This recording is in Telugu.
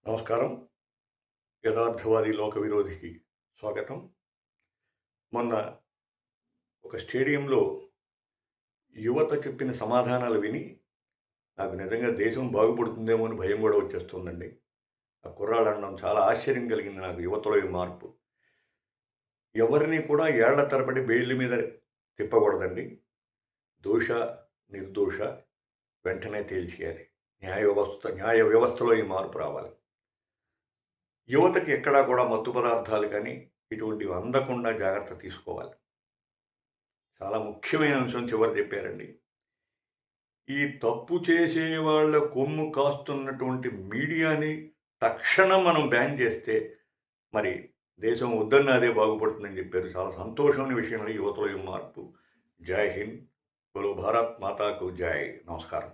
నమస్కారం. యథార్థవాది లోక విరోధికి స్వాగతం. మొన్న ఒక స్టేడియంలో యువత చెప్పిన సమాధానాలు విని నాకు నిజంగా దేశం బాగుపడుతుందేమో అని భయం కూడా వచ్చేస్తుందండి. ఆ కుర్రాళ్ళు అనడం చాలా ఆశ్చర్యం కలిగింది నాకు. యువతలో ఈ మార్పు. ఎవరిని కూడా ఏళ్ల తరబడి బెయిల్ మీద తిప్పకూడదండి. దోష, నిర్దోష వెంటనే తేల్చేయాలి. న్యాయ వ్యవస్థలో ఈ మార్పు రావాలి. యువతకి ఎక్కడా కూడా మత్తు పదార్థాలు కానీ ఇటువంటివి అందకుండా జాగ్రత్త తీసుకోవాలి. చాలా ముఖ్యమైన అంశం చివరి చెప్పారండి. ఈ తప్పు చేసే వాళ్ళ కొమ్ము కాస్తున్నటువంటి మీడియాని తక్షణం మనం బ్యాన్ చేస్తే మరి దేశం వద్దన్న అదే బాగుపడుతుందని చెప్పారు. చాలా సంతోషమైన విషయం యువతలో ఈ మార్పు. జై హింద్. బోలో భారత్ మాతాకు జై. నమస్కారం.